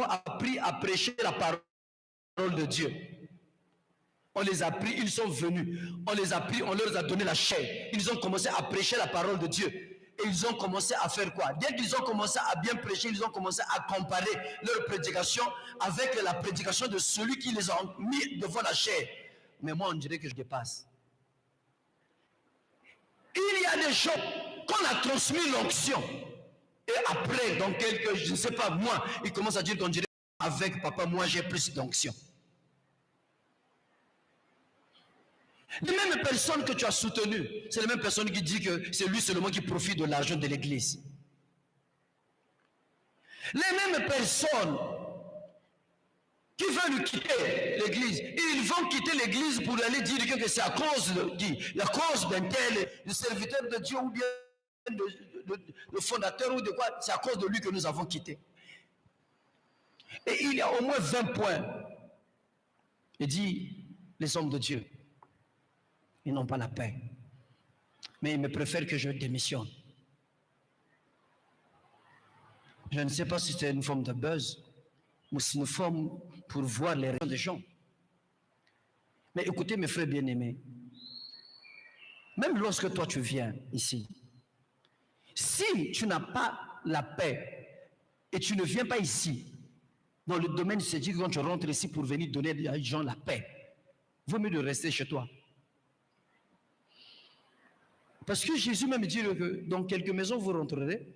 avons appris à prêcher la parole de Dieu. On les a pris, ils sont venus. On les a pris, on leur a donné la chair. Ils ont commencé à prêcher la parole de Dieu. Et ils ont commencé à faire quoi? Dès qu'ils ont commencé à bien prêcher, ils ont commencé à comparer leur prédication avec la prédication de celui qui les a mis devant la chair. Mais moi, on dirait que je dépasse. Il y a des gens qu'on a transmis l'onction. Et après, dans quelques, je ne sais pas, moi, ils commencent à dire qu'on dirait avec papa, moi j'ai plus d'onction. Les mêmes personnes que tu as soutenues, c'est les mêmes personnes qui disent que c'est lui seulement qui profite de l'argent de l'église. Les mêmes personnes qui veulent quitter l'église, ils vont quitter l'église pour aller dire que c'est à cause la cause d'un tel, le serviteur de Dieu ou bien le fondateur ou de quoi, c'est à cause de lui que nous avons quitté. Et il y a au moins 20 points. Il dit, les hommes de Dieu, ils n'ont pas la paix. Mais ils me préfèrent que je démissionne. Je ne sais pas si c'est une forme de buzz, ou c'est une forme pour voir les réactions des gens. Mais écoutez, mes frères bien-aimés, même lorsque toi tu viens ici, si tu n'as pas la paix et tu ne viens pas ici, dans le domaine c'est dit quand tu rentres ici pour venir donner aux gens la paix, vaut mieux de rester chez toi. Parce que Jésus même dit que dans quelques maisons vous rentrerez,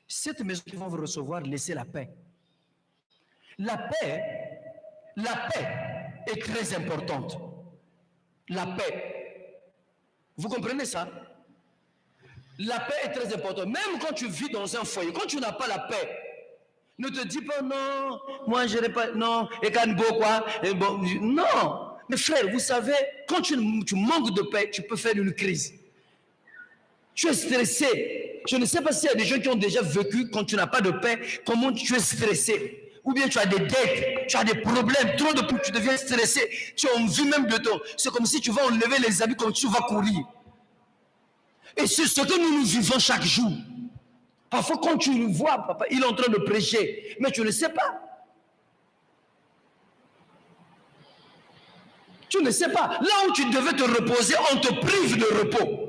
cette maison qui vont vous recevoir, laissez la paix. La paix est très importante. La paix. Vous comprenez ça? La paix est très importante. Même quand tu vis dans un foyer, quand tu n'as pas la paix, ne te dis pas non, moi je n'ai pas, non, et quand quoi, et bon, non. Mais frère, vous savez, quand tu manques de paix, tu peux faire une crise. Tu es stressé. Je ne sais pas s'il y a des gens qui ont déjà vécu quand tu n'as pas de paix, comment tu es stressé. Ou bien tu as des dettes, tu as des problèmes, trop de tu deviens stressé. Tu as envie même de toi. C'est comme si tu vas enlever les habits quand tu vas courir. Et c'est ce que nous vivons chaque jour. Parfois quand tu le vois, papa, il est en train de prêcher, mais tu ne sais pas. Tu ne sais pas. Là où tu devais te reposer, on te prive de repos.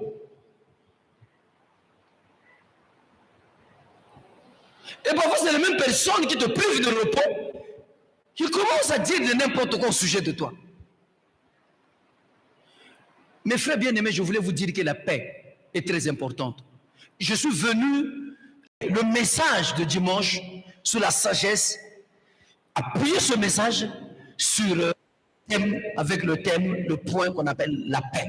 Et parfois, c'est les mêmes personnes qui te privent de repos, qui commencent à dire de n'importe quoi au sujet de toi. Mes frères bien-aimés, je voulais vous dire que la paix est très importante. Je suis venu, le message de dimanche sur la sagesse, appuyer ce message sur avec le thème, le point qu'on appelle la paix.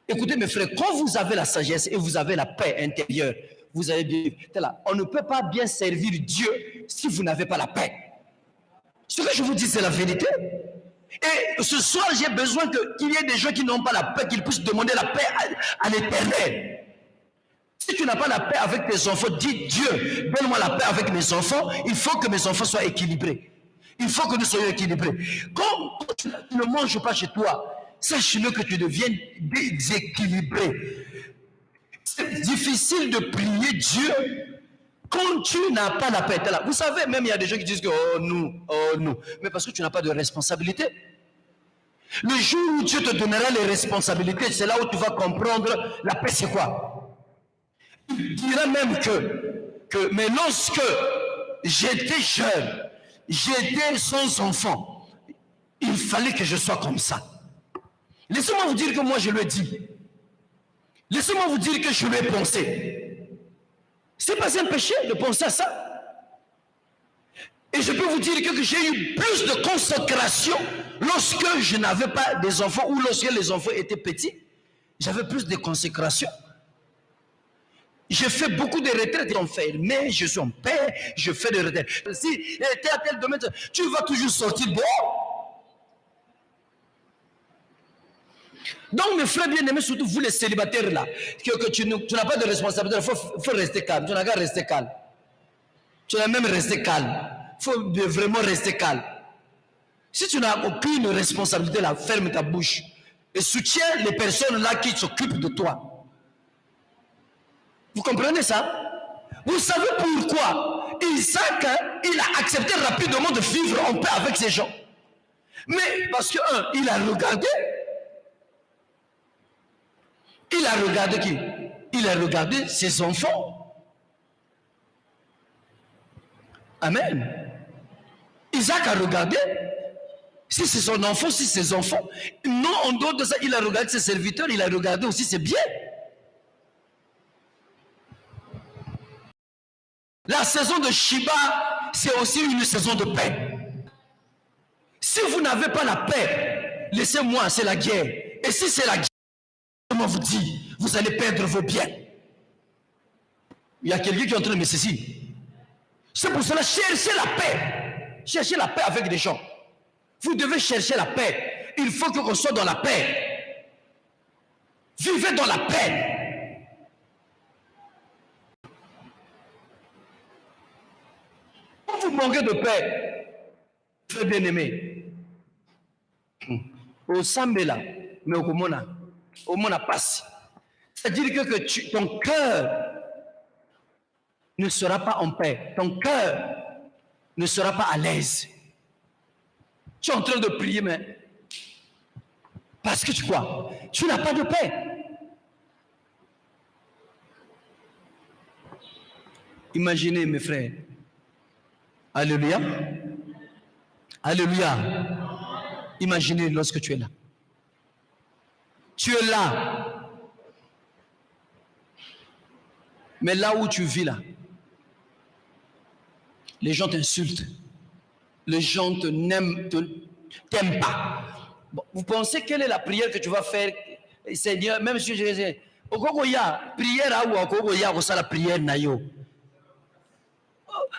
Écoutez mes frères, quand vous avez la sagesse et vous avez la paix intérieure, vous avez bien, on ne peut pas bien servir Dieu si vous n'avez pas la paix. Ce que je vous dis, c'est la vérité. Et ce soir, j'ai besoin qu'il y ait des gens qui n'ont pas la paix, qu'ils puissent demander la paix à l'Éternel. Si tu n'as pas la paix avec tes enfants, dis Dieu, donne-moi la paix avec mes enfants. Il faut que mes enfants soient équilibrés. Il faut que nous soyons équilibrés. Quand tu ne manges pas chez toi, sache-le que tu deviens déséquilibré. C'est difficile de prier Dieu quand tu n'as pas la paix. Vous savez, même il y a des gens qui disent que oh nous, mais parce que tu n'as pas de responsabilité. Le jour où Dieu te donnera les responsabilités, c'est là où tu vas comprendre la paix c'est quoi. Il dira même que mais lorsque j'étais jeune, j'étais sans enfant, il fallait que je sois comme ça. Laissez-moi vous dire que moi je le dis. Laissez-moi vous dire que je lui ai pensé. C'est pas un péché de penser à ça. Et je peux vous dire que j'ai eu plus de consécration lorsque je n'avais pas des enfants ou lorsque les enfants étaient petits. J'avais plus de consécration. J'ai fait beaucoup de retraites en fait, mais je suis en paix, je fais des retraites. Si tu es à tel domaine, tu vas toujours sortir bon. Donc mes frères bien-aimés, surtout vous les célibataires là, que tu n'as pas de responsabilité, il faut rester calme, tu n'as qu'à rester calme. Tu n'as même rester calme, il faut vraiment rester calme. Si tu n'as aucune responsabilité là, ferme ta bouche et soutiens les personnes là qui s'occupent de toi. Vous comprenez ça? Vous savez pourquoi Isaac, il a accepté rapidement de vivre en paix avec ces gens. Mais parce que, il a regardé. Il a regardé qui? Il a regardé ses enfants. Amen. Isaac a regardé si c'est son enfant, si c'est ses enfants. Non, en dehors de ça, il a regardé ses serviteurs, il a regardé aussi ses biens. La saison de Shiba, c'est aussi une saison de paix. Si vous n'avez pas la paix, laissez-moi, c'est la guerre. Et si c'est la guerre, comment vous dit, vous allez perdre vos biens. Il y a quelqu'un qui est en train de me saisir. C'est pour cela, cherchez la paix. Cherchez la paix avec des gens. Vous devez chercher la paix. Il faut qu'on soit dans la paix. Vivez dans la paix. Quand vous manquez de paix, très bien aimé, au Sambela, mais au Komona passe. C'est-à-dire que ton cœur ne sera pas en paix. Ton cœur ne sera pas à l'aise. Tu es en train de prier, mais parce que tu crois, tu n'as pas de paix. Imaginez, mes frères. Alléluia. Alléluia. Imaginez lorsque tu es là. Tu es là. Mais là où tu vis là, les gens t'insultent. Les gens t'aiment pas. Bon, vous pensez quelle est la prière que tu vas faire, Seigneur, même si je disais, prière ou ça la prière nayo.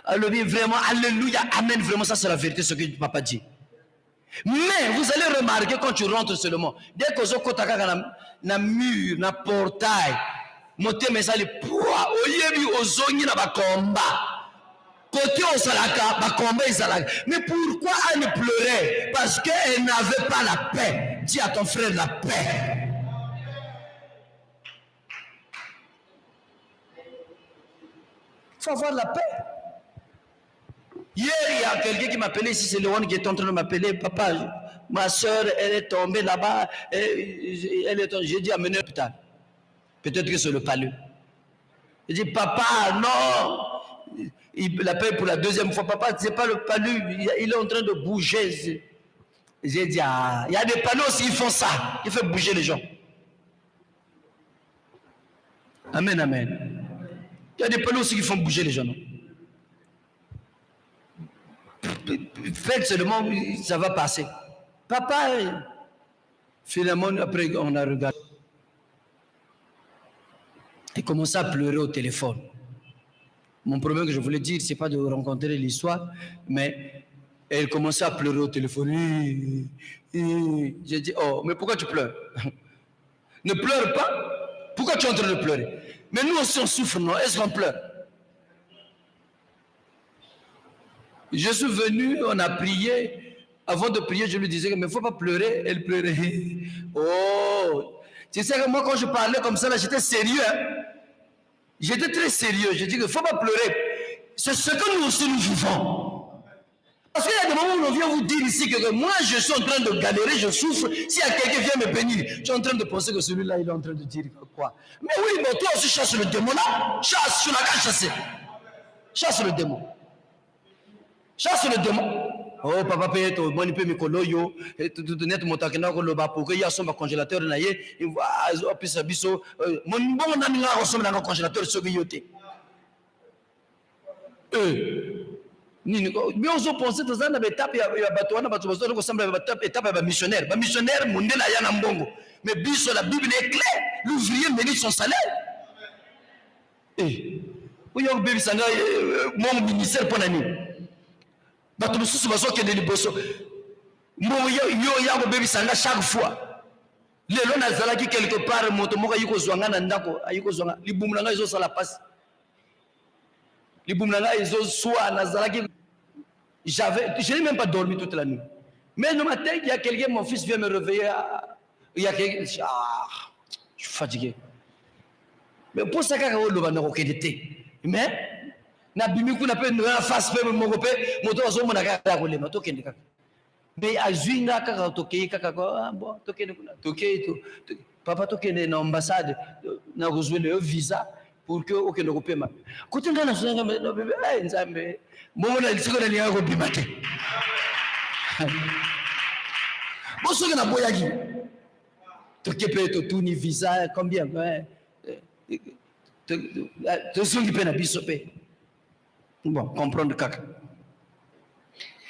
Vraiment, alléluia, amen, vraiment ça c'est la vérité ce que papa dit. Mais vous allez remarquer quand tu rentres seulement, dès que vous avez na mur, na portail, monter mais ça les poids, oyebi ozongi na bakomba. Côté au salaka, bakomba salaka. Mais pourquoi elle pleurait? Parce qu'elle n'avait pas la paix. Dis à ton frère la paix. Il faut avoir la paix. Hier, il y a quelqu'un qui m'appelait ici, c'est Léon qui est en train de m'appeler. Papa, ma soeur, elle est tombée là-bas. J'ai dit amener l'hôpital. Peut-être que c'est le palud. J'ai dit, papa, non. Il l'appelle pour la deuxième fois. Papa, c'est pas le palud. Il est en train de bouger. J'ai dit, ah, il y a des panneaux aussi, ils font ça. Ils font bouger les gens. Amen, amen. Il y a des panneaux aussi qui font bouger les gens. Non? Faites seulement, ça va passer. Papa, finalement, après, on a regardé. Il commençait à pleurer au téléphone. Mon problème que je voulais dire, ce n'est pas de rencontrer l'histoire, mais elle commençait à pleurer au téléphone. J'ai dit, oh, mais pourquoi tu pleures? Ne pleure pas. Pourquoi tu es en train de pleurer? Mais nous aussi on souffre, non? Est-ce qu'on pleure? Je suis venu, on a prié. Avant de prier, je lui disais, mais il ne faut pas pleurer. Elle pleurait. Oh, tu sais que moi, quand je parlais comme ça, là, j'étais sérieux. Hein? J'étais très sérieux. Je dis qu'il ne faut pas pleurer. C'est ce que nous aussi nous vivons. Parce qu'il y a des moments où on vient vous dire ici que moi, je suis en train de galérer, je souffre. S'il y a quelqu'un qui vient me bénir, je suis en train de penser que celui-là, il est en train de dire quoi. Mais oui, mais toi aussi, chasse le démon là. Chasse, tu n'as qu'à chasser. Chasse le démon. Chasse le démon. Oh, papa, peut-être, moi, je peux me coller, net montakena ko loba pour que y a son congélateur na ye, il va opisa biso, mon bon na nga ressemble na congélateur ce que yote. Ni mais on se pense dans une étape ya bato na bato bazo ko sembla étape ya missionnaire. Ba missionnaire mondela ya na mbongo. Mais biso la Bible est claire, l'ouvrier mérite son salaire. Oyo bébé sanga mon ministère pour nani. Bato mususu bazo kende liboso. Mo yo ya ko bébé sanga chaque fois. Lelo nazalaki quelque part moto moko yiko zwanga na ndako, ayiko zwanga libumula nga izo sala passe. Libumula nga izo soa nazalaki. Je n'ai même pas dormi toute la nuit. Mais le matin, il y a quelqu'un, mon fils vient me réveiller. Il y a quelqu'un, je suis fatigué. Mais pour ça, mais na bimiku na pe na face pe moko pe moto azo mona kaka kolema to kende kaka mais azuinga kaka tokei kaka bon to kende kuna tokei to papa to kende na ambassade na kozwele visa pour que okende kopema kotenga na zanga no bebe nzambe mona lisiko na liako bimate boso na boyaki tokepe to tuni visa combien to songi pe na biso pe bon comprendre kaka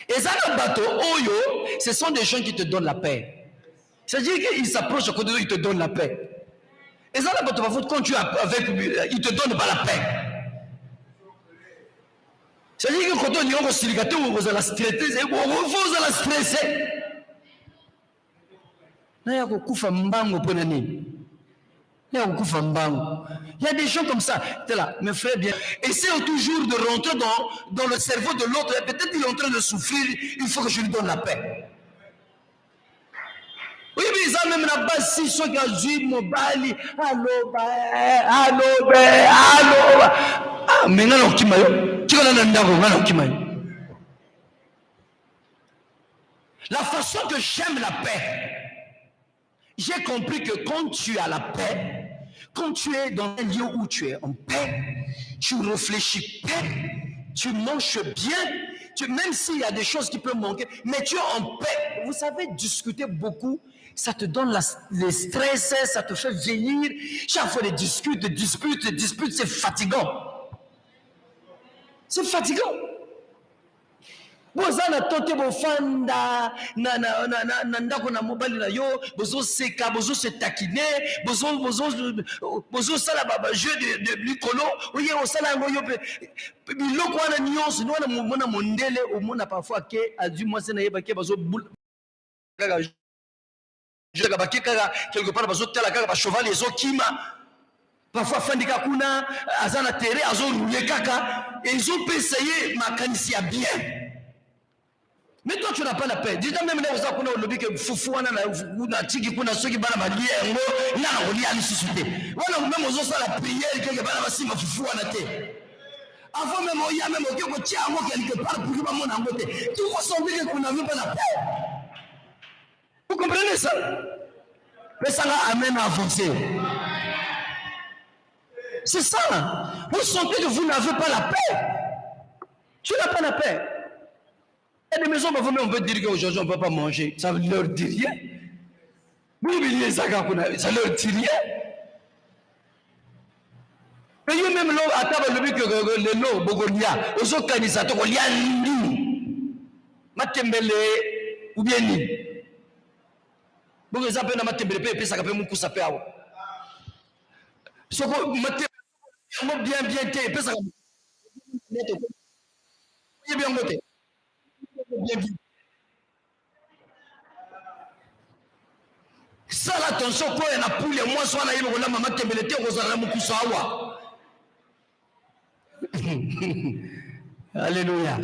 et ça le bateau oyo ce sont des gens qui te donnent la paix, c'est-à-dire qu'ils s'approchent à côté de toi, ils te donnent la paix. Et ça le bateau quand tu es avec ils te donnent pas la paix, c'est-à-dire que quand on y a un silicateur vous allez stresser vous allez stresser na yako kufa mbango pona nini. Il y a des gens comme ça. Là, mes frères bien. Essaye toujours de rentrer dans le cerveau de l'autre. Peut-être qu'il est en train de souffrir. Il faut que je lui donne la paix. Oui, mais ils ont même la base si ceux qui ont dit mobile. Allô. Ah, mais non, qui m'a eu. La façon que j'aime la paix. J'ai compris que quand tu as la paix, quand tu es dans un lieu où tu es en paix, tu réfléchis paix, tu manges bien, même s'il y a des choses qui peuvent manquer, mais tu es en paix. Vous savez, discuter beaucoup, ça te donne le stress, ça te fait vieillir. Chaque fois, des disputes, c'est fatigant. C'est fatigant. Bozana tote bofanda na ndako na mobali na yo bozo seka bozo se taquiner bozo sala baba jeu de likolo oye osala ngo yo pe biloko wana nyonso ni wana mona mondele omona parfois ke adu moi na yeba ke bazo kaka je ka bakeka quelque part bazo tala kaka ba cheval ezo kima parfois fandika kuna azana terre azo rouler kaka ils ont essayé makanisi ya bien. Mais toi tu n'as pas la paix. Dis-toi même là où ça qu'on a au lobby que foufouna na tiki kuna soki bana maliengo na oli ali susute. Voilà même aux ça la prière quelque bana basima foufouna te. Avant même il y a même au tia mo quelque part pour que ba mon angote. Tu ressens que qu'on n'avait pas la paix. Vous comprenez ça? Mais ça va amener à avancer. C'est ça. Vous sentez que vous n'avez pas la paix. Tu n'as pas la paix. Il y a des maisons, on peut dire qu'aujourd'hui on ne peut pas manger. Ça ne leur dit rien. Vous oubliez ça, ça ne leur dit rien. Mais même là, à table, le but que le lot, Bogonia, aux autres candidateurs, il y a ni Matembele ou bien ni. Bon, ils appellent Matembele, et puis ça s'appelle Moukou Sapéao. Ce que Matembele, bien, et puis ça s'appelle bien noté. Ça l'attention quoi il y a pour les mois soit là il y a maman tembelete ozala mukusawa. Alléluia.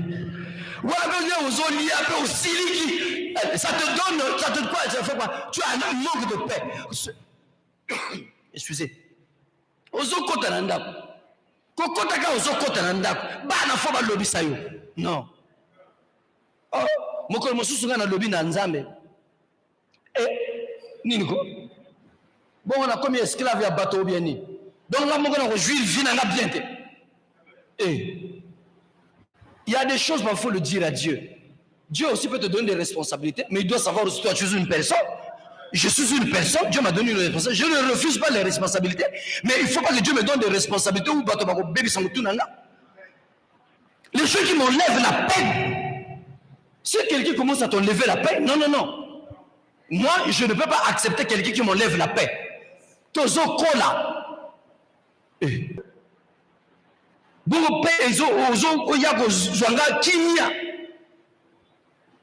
Voilà ozoli un peu siliki. Ça te donne quoi ça fait quoi? Tu as un manque de paix. Excusez. Ozokota na ndako. Kokota ka ozokota na ndako. Bana fo ba lobisa yo. Non. Oh, mokolo mosusu nga na lobi na nzambe. Nini ko? Bon on a comme esclave ya bateau bien ni. Donc là moko na ko juif vie na nga bien te. Il y a des choses il faut le dire à Dieu. Dieu aussi peut te donner des responsabilités, mais il doit savoir aussi toi tu es une personne. Je suis une personne, Dieu m'a donné une responsabilité. Je ne refuse pas les responsabilités, mais il ne faut pas que Dieu me donne des responsabilités ou bateau bako baby sangutu nanga. Les gens qui m'enlèvent la peine. Si quelqu'un commence à t'enlever la paix, non. Moi, je ne peux pas accepter quelqu'un qui m'enlève la paix. Tozo kola. Bon, paix, oyago zwanga kimia.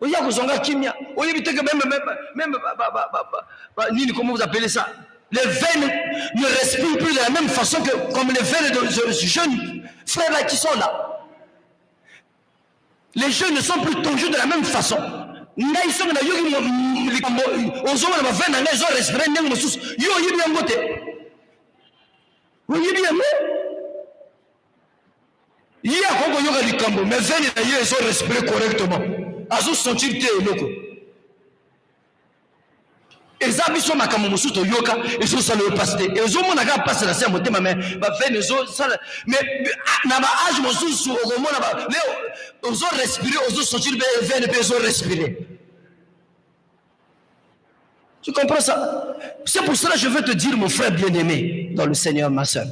Oyago zwanga kimia. Oyebite que même, nini, comment vous appelez ça? Les veines ne respirent plus de la même façon que comme les veines de ce jeunes frères là qui sont là. Les jeunes ne sont plus tondus de la même façon. Ils sont là, ils ont respiré, il y a Akongo yoga likambo, mais veine na yo ils ont respiré correctement. Azo sentir te loko. Ezabiso makambo musuto yoka, ezo sala le pasteur. Ezo mona ka passer la serre motema mais ba veine ezo sala mais na ba âge mususu okomona ba leo ozo respirer, ozo sentir veine pe ezo respirer. Tu comprends ça? C'est pour cela que je veux te dire, mon frère bien-aimé dans le Seigneur, ma soeur,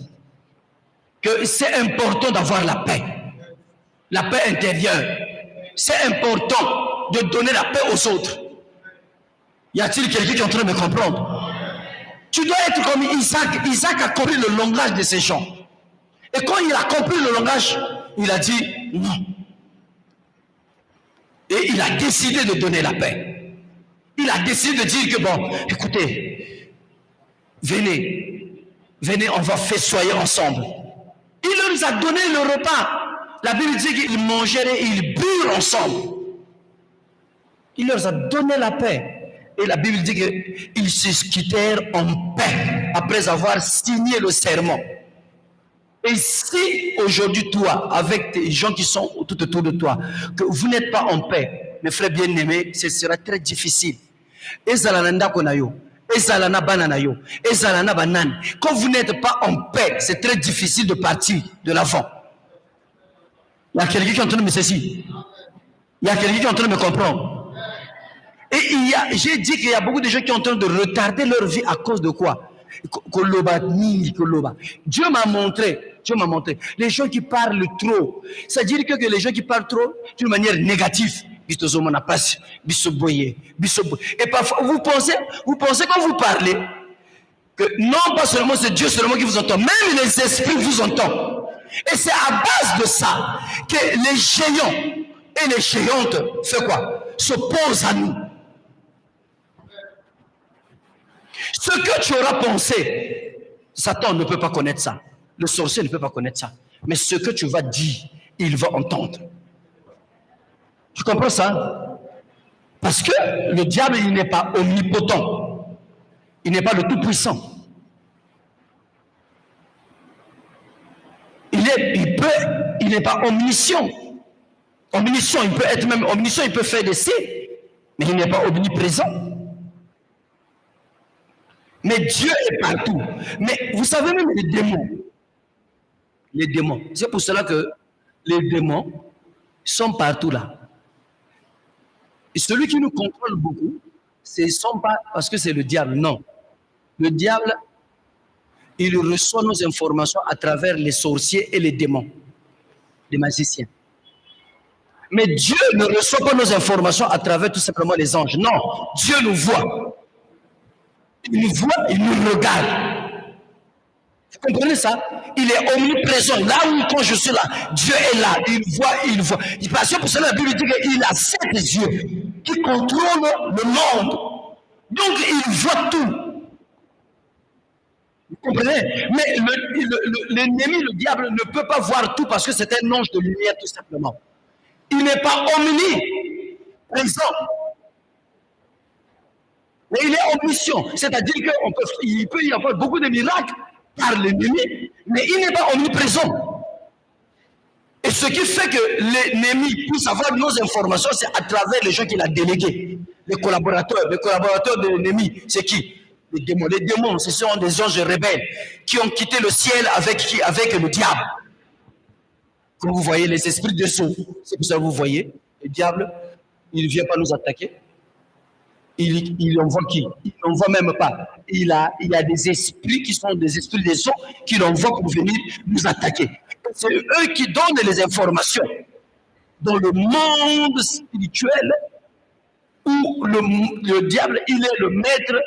que c'est important d'avoir la paix intérieure. C'est important de donner la paix aux autres. Y a-t-il quelqu'un qui est en train de me comprendre? Tu dois être comme Isaac. Isaac a compris le langage de ces gens. Et quand il a compris le langage, il a dit non. Et il a décidé de donner la paix. Il a décidé de dire que bon, écoutez, venez, on va festoyer ensemble. Il leur a donné le repas. La Bible dit qu'ils mangeraient et ils burent ensemble. Il leur a donné la paix. Et la Bible dit qu'ils se quittèrent en paix après avoir signé le serment. Et si aujourd'hui toi, avec des gens qui sont tout autour de toi, que vous n'êtes pas en paix, mes frères bien-aimés, ce sera très difficile. Quand vous n'êtes pas en paix, c'est très difficile de partir de l'avant. Il y a quelqu'un qui est en train de me saisir. Il y a quelqu'un qui est en train de me comprendre. Et j'ai dit qu'il y a beaucoup de gens qui sont en train de retarder leur vie à cause de quoi? Dieu m'a montré. Les gens qui parlent trop. C'est-à-dire que les gens qui parlent trop d'une manière négative. Et parfois, vous pensez quand vous parlez que non pas seulement c'est Dieu seulement qui vous entend, même les esprits vous entendent. Et c'est à base de ça que les géants et les géantes fait quoi? S'opposent à nous. Ce que tu auras pensé, Satan ne peut pas connaître ça. Le sorcier ne peut pas connaître ça. Mais ce que tu vas dire, il va entendre. Tu comprends ça? Parce que le diable, il n'est pas omnipotent. Il n'est pas le tout-puissant. Il n'est pas omniscient. Omniscient, il peut être même omniscient, il peut faire des signes, mais il n'est pas omniprésent. Mais Dieu est partout. Mais vous savez même les démons, c'est pour cela que les démons sont partout là. Et celui qui nous contrôle beaucoup, ce ne sont pas parce que c'est le diable, non. Le diable, il reçoit nos informations à travers les sorciers et les démons, les magiciens. Mais Dieu ne reçoit pas nos informations à travers tout simplement les anges. Non, Dieu nous voit. Il nous voit, il nous regarde. Vous comprenez ça? Il est omniprésent. Là où quand je suis là, Dieu est là. Il voit. Parce que pour cela, la Bible dit qu'il a 7 yeux qui contrôlent le monde. Donc, il voit tout. Vous comprenez? Mais l'ennemi, le diable, ne peut pas voir tout parce que c'est un ange de lumière, tout simplement. Il n'est pas omniprésent. Mais il est omniscient. C'est-à-dire qu'il peut y avoir beaucoup de miracles par l'ennemi, mais il n'est pas omniprésent. Et ce qui fait que l'ennemi puisse avoir nos informations, c'est à travers les gens qu'il a délégués. Les collaborateurs de l'ennemi, c'est qui? Les démons. Les démons, ce sont des anges rebelles qui ont quitté le ciel avec le diable. Comme vous voyez, les esprits de saut, c'est pour ça que vous voyez, le diable, il ne vient pas nous attaquer. Il envoie qui? Il n'envoie même pas. Il y a des esprits qui sont des esprits des sons qu'il envoie pour venir nous attaquer. C'est eux qui donnent les informations. Dans le monde spirituel, où le diable, il est le maître.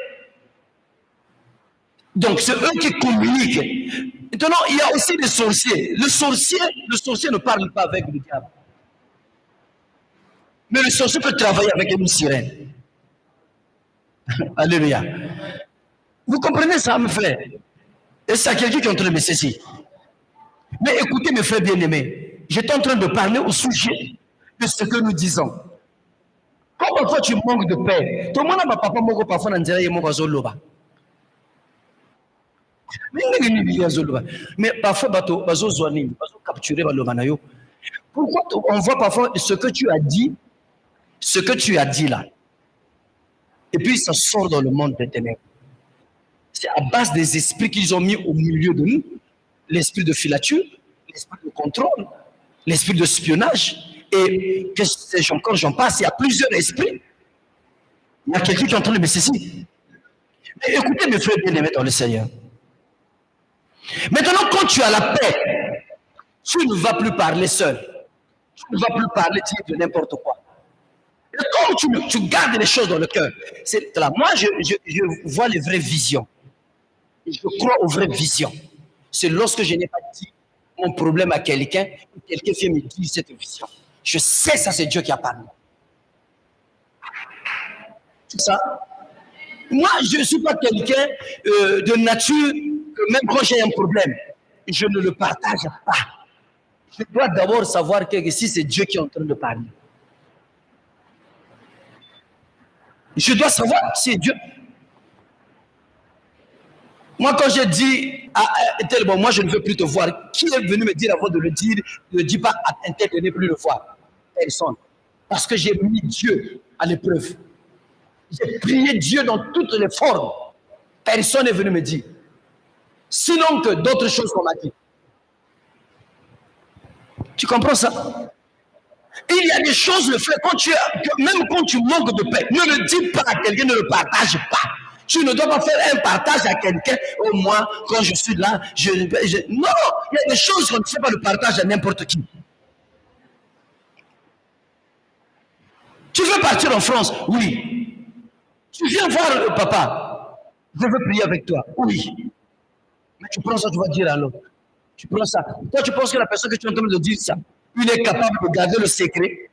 Donc, c'est eux qui communiquent. Maintenant, il y a aussi les sorciers. Le sorcier ne parle pas avec le diable. Mais le sorcier peut travailler avec une sirène. Alléluia. Vous comprenez ça, mes frères? Et c'est quelqu'un qui est en train de me saisir. Mais écoutez, mes frères bien-aimés, j'étais en train de parler au sujet de ce que nous disons. Quand parfois tu manques de paix, tout le monde n'a pas papa moko parfois dans dirait moko zoloba. Mais parfois bato bazo zoani, bazo capturer baloba na yo. Pourquoi on voit parfois ce que tu as dit là, et puis ça sort dans le monde des ténèbres. C'est à base des esprits qu'ils ont mis au milieu de nous, l'esprit de filature, l'esprit de contrôle, l'esprit de espionnage, et que sais-je encore, j'en passe, il y a plusieurs esprits. Il y a quelqu'un qui est en train de me saisir. Mais écoutez mes frères bien-aimés dans le Seigneur. Maintenant, quand tu as la paix, tu ne vas plus parler seul. Tu ne vas plus parler de n'importe quoi. Et comme tu gardes les choses dans le cœur, c'est là. Moi, je vois les vraies visions. Je crois aux vraies visions. C'est lorsque je n'ai pas dit mon problème à quelqu'un, quelqu'un vient me dire cette vision. Je sais ça, c'est Dieu qui a parlé. C'est ça. Moi, je ne suis pas quelqu'un de nature que même quand j'ai un problème, je ne le partage pas. Je dois d'abord savoir que si c'est Dieu qui est en train de parler. Je dois savoir si c'est Dieu. Moi, quand je dis à tel bon, moi je ne veux plus te voir, qui est venu me dire avant de le dire, ne dis pas à un tel de ne plus le voir? Personne. Parce que j'ai mis Dieu à l'épreuve. J'ai prié Dieu dans toutes les formes. Personne n'est venu me dire. Sinon que d'autres choses qu'on m'a dit. Tu comprends ça? Il y a des choses, le fait, même quand tu manques de paix, ne le dis pas à quelqu'un, ne le partage pas. Tu ne dois pas faire un partage à quelqu'un. Au moins, quand je suis là, non, il y a des choses qu'on ne fait pas le partage à n'importe qui. Tu veux partir en France? Oui. Tu viens voir le papa. Je veux prier avec toi. Oui. Mais tu prends ça, tu vas dire à l'autre. Tu prends ça. Toi, tu penses que la personne que tu es en train de dire ça, il est capable de garder le secret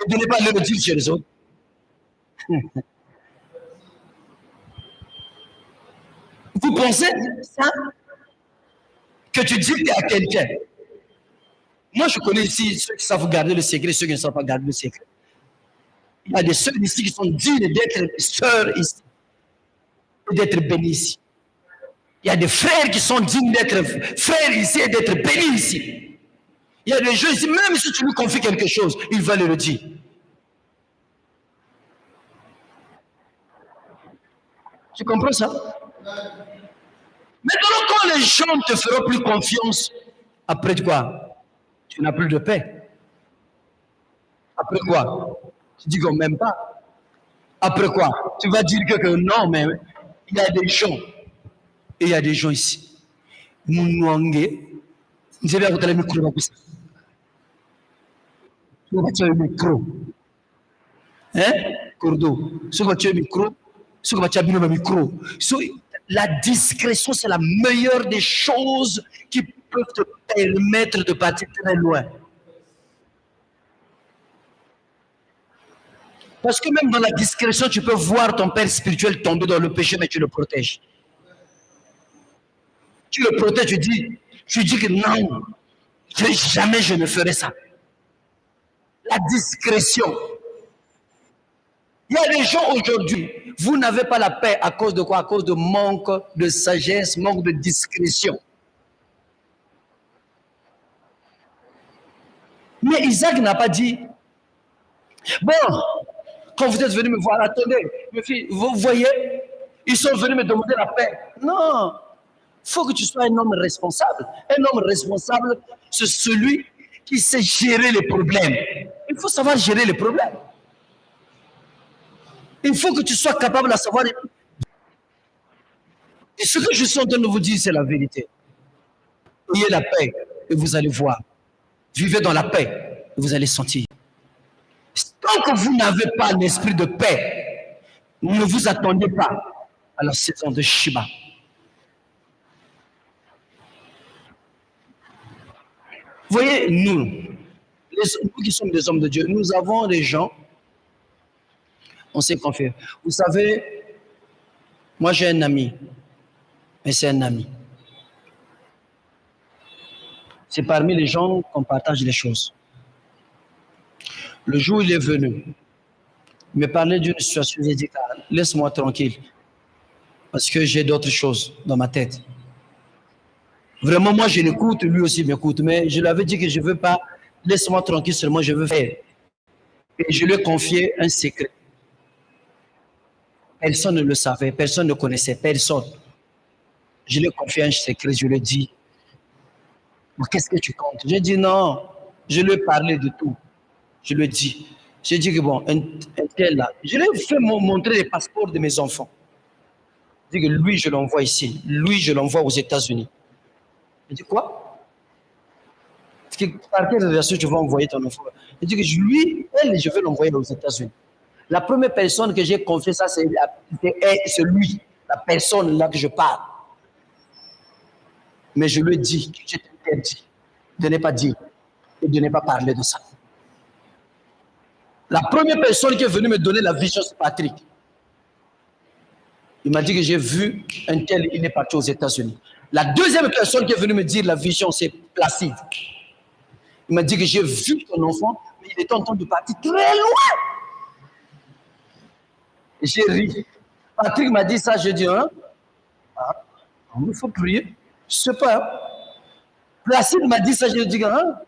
et de ne pas le dire chez les autres. Vous pensez ça que tu dis à quelqu'un? Moi, je connais ici ceux qui savent garder le secret, ceux qui ne savent pas garder le secret. Il y a des sœurs ici qui sont dignes d'être sœurs ici et d'être bénies ici. Il y a des frères qui sont dignes d'être frères ici et d'être bénis ici. Il y a des gens ici, même si tu lui confies quelque chose, il va le dire. Tu comprends ça? Maintenant, quand les gens te feront plus confiance, après quoi? Tu n'as plus de paix. Après quoi? Tu dis qu'on ne m'aime pas. Après quoi? Tu vas dire que non, mais il y a des gens. Et il y a des gens ici. Mounouangé. Je vais vous le micro. Tu vas le micro. Hein? Cordo. Tu vas le micro. Tu vas le micro. La discrétion, c'est la meilleure des choses qui peuvent te permettre de partir très loin. Parce que même dans la discrétion, tu peux voir ton père spirituel tomber dans le péché, mais tu le protèges. Tu le protèges, tu dis que non, jamais je ne ferai ça. La discrétion. Il y a des gens aujourd'hui, vous n'avez pas la paix à cause de quoi? À cause de manque de sagesse, manque de discrétion. Mais Isaac n'a pas dit, bon, quand vous êtes venu me voir, attendez, mes filles, vous voyez, ils sont venus me demander la paix. Non, il faut que tu sois un homme responsable. Un homme responsable, c'est celui qui sait gérer les problèmes. Il faut savoir gérer les problèmes. Il faut que tu sois capable de savoir. Et ce que je suis en train de vous dire, c'est la vérité. Ayez la paix et vous allez voir. Vivez dans la paix et vous allez sentir. Tant que vous n'avez pas l'esprit de paix, ne vous attendez pas à la saison de Shiba. Vous voyez, nous qui sommes des hommes de Dieu, nous avons des gens, on s'est confié. Vous savez, moi j'ai un ami, mais c'est un ami. C'est parmi les gens qu'on partage les choses. Le jour où il est venu, il me parlait d'une situation, j'ai dit, laisse-moi tranquille, parce que j'ai d'autres choses dans ma tête. Vraiment, moi je l'écoute, lui aussi m'écoute, mais je lui avais dit que je ne veux pas Laisse-moi tranquille seulement, je veux faire. Et je lui ai confié un secret. Personne ne le savait, personne ne connaissait, personne. Je lui ai confié un secret, je lui ai dit, qu'est-ce que tu comptes? J'ai dit non, je lui ai parlé de tout. Je lui ai dit, j'ai dit que bon, un tel là, je lui ai fait montrer les passeports de mes enfants. Je dis que lui, je l'envoie ici, lui, je l'envoie aux États-Unis. Je dis quoi? Par quelle relation tu vas envoyer ton enfant? Je dis que lui, elle, je vais l'envoyer aux États-Unis. La première personne que j'ai confiée, ça, c'est lui, la personne là que je parle. Mais je lui ai dit que je t'interdis de ne pas dire et de ne pas parler de ça. La première personne qui est venue me donner la vision, c'est Patrick. Il m'a dit que j'ai vu un tel, il est parti aux États-Unis. La deuxième personne qui est venue me dire la vision, c'est Placide. Il m'a dit que j'ai vu ton enfant, mais il était en train de partir très loin. J'ai ri. Patrick m'a dit ça, j'ai dit, hein? Il faut prier. Je ne sais pas. Hein? Placide m'a dit ça, j'ai dit, hein?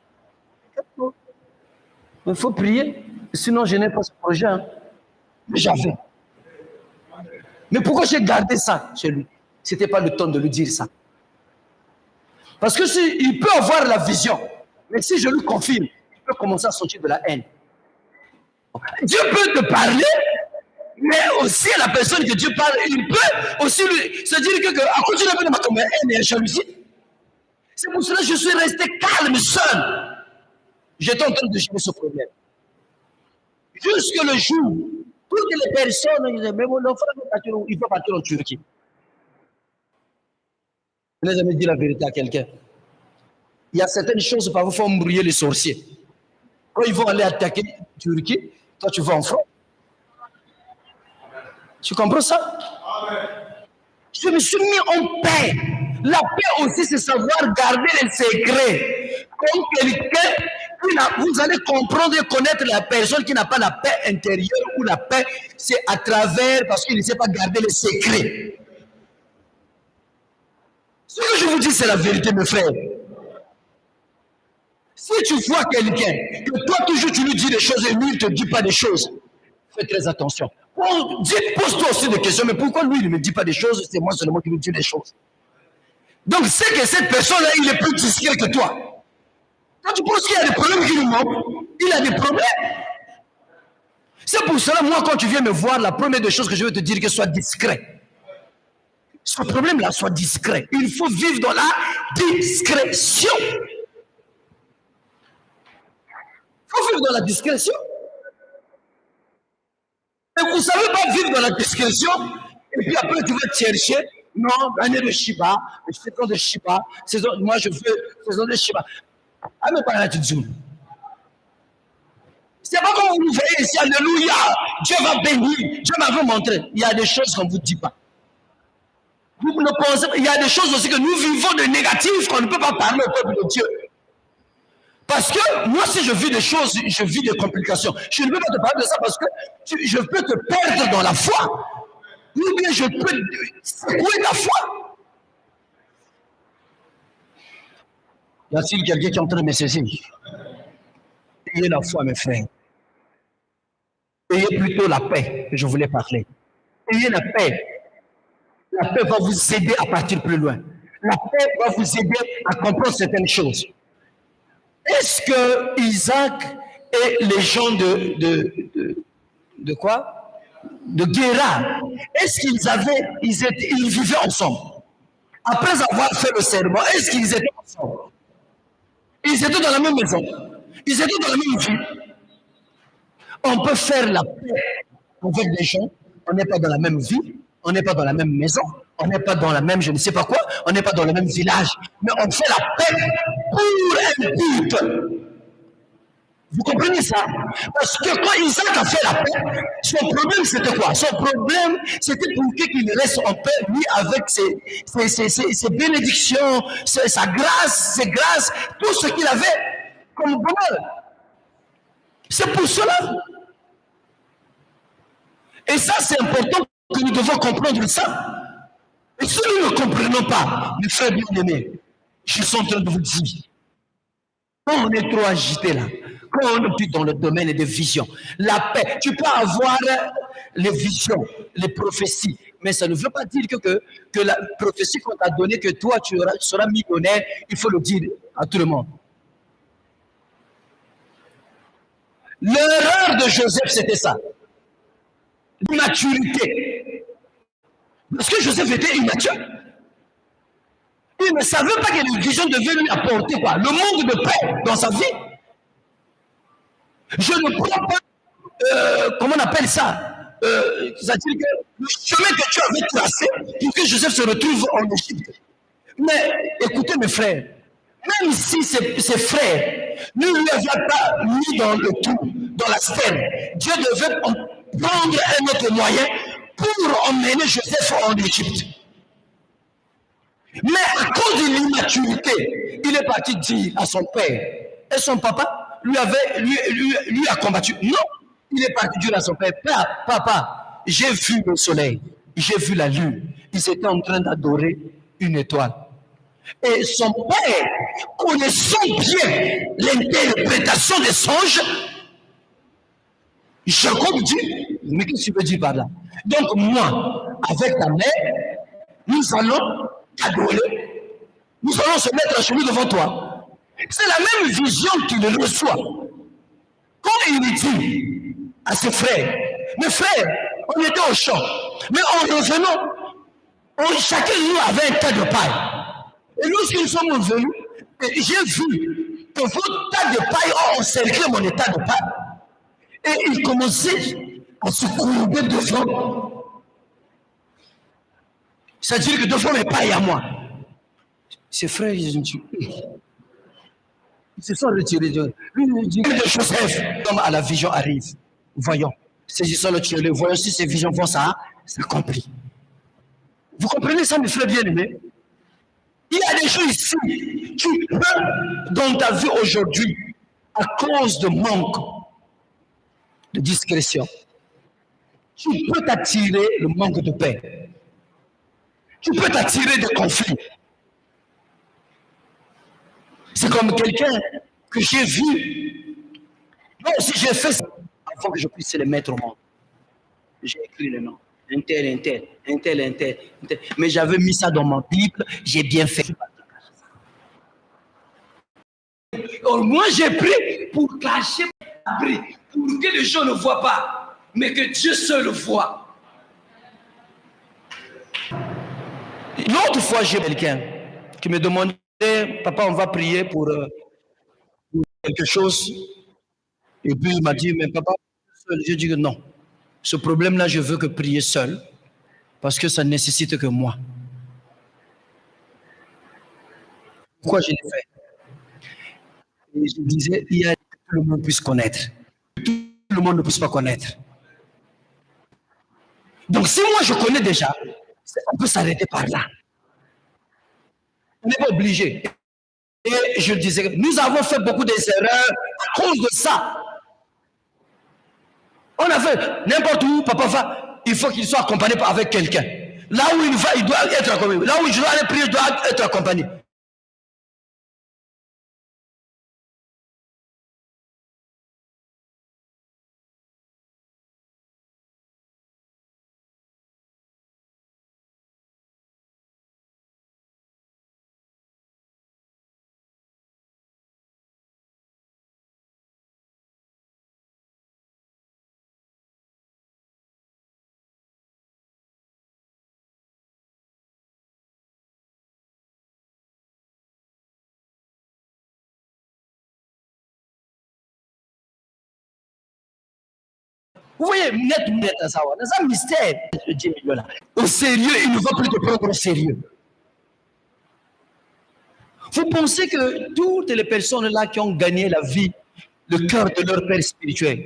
Il faut prier. Sinon, je n'ai pas ce projet. Hein? Mais j'avais. Mais pourquoi j'ai gardé ça chez lui? Ce n'était pas le temps de lui dire ça. Parce que il peut avoir la vision, mais si je lui confirme, il peut commencer à sentir de la haine. Dieu peut te parler, mais aussi la personne que Dieu parle, il peut aussi se dire que à cause de la haine et la jalousie. C'est pour cela que je suis resté calme, seul. J'étais en train de gérer ce problème. Jusque le jour, toutes les personnes disaient, mais mon enfant, il faut partir en Turquie. Je n'ai jamais dit la vérité à quelqu'un. Il y a certaines choses, parfois, il faut embrouiller les sorciers. Quand ils vont aller attaquer la Turquie, toi, tu vas en France. Tu comprends ça? Je me suis mis en paix. La paix aussi, c'est savoir garder les secrets. Comme quelqu'un, vous allez comprendre et connaître la personne qui n'a pas la paix intérieure ou la paix, c'est à travers, parce qu'il ne sait pas garder les secrets. Ce que je vous dis, c'est la vérité, mes frères. Si tu vois quelqu'un, que toi toujours tu lui dis des choses et lui il ne te dit pas des choses, fais très attention. Pose-toi aussi des questions, mais pourquoi lui il ne me dit pas des choses, c'est moi seulement qui lui dis des choses. Donc c'est que cette personne-là, il est plus discret que toi. Quand tu penses qu'il y a des problèmes qui lui manquent, il a des problèmes. C'est pour cela, moi, quand tu viens me voir, la première des choses que je veux te dire, que sois discret. Ce problème-là, soit discret. Il faut vivre dans la discrétion. Il faut vivre dans la discrétion. Et vous ne savez pas vivre dans la discrétion, et puis après tu vas te chercher. Non, l'année de Shiba, saison de Shiba, moi je veux saison de Shiba. Ah, mais pas là, tu dis. C'est pas comme vous nous voyez ici, alléluia, Dieu va bénir, Dieu m'avait montré. Il y a des choses qu'on ne vous dit pas. Vous ne pensez pas, il y a des choses aussi que nous vivons de négatifs qu'on ne peut pas parler au peuple de Dieu. Parce que moi, si je vis des choses, je vis des complications. Je ne peux pas te parler de ça parce que je peux te perdre dans la foi. Ou bien je peux secouer ta foi. Y a-t-il quelqu'un qui est en train de me saisir? Ayez la foi, mes frères. Ayez plutôt la paix que je voulais parler. Ayez la paix. La paix va vous aider à partir plus loin. La paix va vous aider à comprendre certaines choses. Est-ce que Isaac et les gens de quoi? De Guéra, est-ce ils vivaient ensemble? Après avoir fait le serment, est-ce qu'ils étaient ensemble? Ils étaient dans la même maison. Ils étaient dans la même vie. On peut faire la paix avec des gens. On n'est pas dans la même vie. On n'est pas dans la même maison. On n'est pas dans la même je ne sais pas quoi. On n'est pas dans le même village. Mais on fait la paix pour un but. Vous comprenez ça? Parce que quand Isaac a fait la paix, son problème c'était quoi? Son problème c'était pour qu'il reste en paix, lui, avec ses bénédictions, sa grâce, ses grâces, tout ce qu'il avait comme bonheur. C'est pour cela. Et ça, c'est important que nous devons comprendre ça. Et si nous ne comprenons pas, mes frères bien-aimés, je suis en train de vous dire, Quand on est trop agité là, quand on est dans le domaine des visions, la paix, tu peux avoir les visions, les prophéties, mais ça ne veut pas dire que la prophétie qu'on t'a donnée, que toi tu seras millionnaire, il faut le dire à tout le monde. L'erreur de Joseph, c'était ça. L'immaturité. Parce que Joseph était immature. Il ne savait pas que les visions devaient lui apporter quoi? Le manque de paix dans sa vie. Je ne prends pas, comment on appelle ça? C'est-à-dire que le chemin que tu avais tracé pour que Joseph se retrouve en Égypte. Mais écoutez mes frères, même si ses frères ne lui avaient pas mis dans le trou, dans la stèle, Dieu devait prendre un autre moyen pour emmener Joseph en Égypte. Mais à cause de l'immaturité, il est parti dire à son père, et son papa lui a combattu. Non, il est parti dire à son père, papa, j'ai vu le soleil, j'ai vu la lune. Ils étaient en train d'adorer une étoile. Et son père, connaissant bien l'interprétation des songes, Jacob dit, mais qu'est-ce que tu veux dire par là? Donc moi, avec ta mère, nous allons adorer, nous allons se mettre à genoux devant toi. C'est la même vision qu'il reçoit. Quand il dit à ses frères, mes frères, on était au champ, mais en revenant, chacun de nous avait un tas de paille. Et lorsque nous sommes revenus, j'ai vu que vos tas de paille ont encerclé mon état de paille. Et il commençait à se courber devant. C'est-à-dire que devant mes pailles à moi. Ses frères, ils se sont retirés. Lui dit que Joseph, comme à la vision arrive. Voyons, saisissons le tueur, voyons si ces visions vont s'accomplir. Vous comprenez ça, mes frères bien-aimés? Il y a des choses ici, tu peux, dans ta vie aujourd'hui, à cause de manque de discrétion, tu peux t'attirer le manque de paix. Tu peux t'attirer des conflits. C'est comme quelqu'un que j'ai vu. Moi aussi, j'ai fait ça avant que je puisse les mettre au monde. J'ai écrit le nom. Un tel. Mais j'avais mis ça dans ma Bible, j'ai bien fait. Alors, moi, j'ai pris pour cacher, pour que les gens ne voient pas, mais que Dieu seul voit. L'autre fois, j'ai quelqu'un qui me demandait, papa, on va prier pour quelque chose. Et puis il m'a dit, mais papa, j'ai dit que non. Ce problème-là, je veux que prier seul, parce que ça ne nécessite que moi. Pourquoi je l'ai fait? Et je disais, il y a que tout le monde puisse connaître. Tout le monde ne puisse pas connaître. Donc si moi je connais déjà, on peut s'arrêter par là. On n'est pas obligé. Et je disais, nous avons fait beaucoup d'erreurs à cause de ça. On a fait n'importe où, papa va, il faut qu'il soit accompagné avec quelqu'un. Là où il va, il doit être accompagné. Là où je dois aller prier, il doit être accompagné. Vous voyez, net à savoir. C'est un mystère de 10 millions là. Au sérieux, il ne va plus te prendre au sérieux. Vous pensez que toutes les personnes là qui ont gagné la vie, le cœur de leur père spirituel,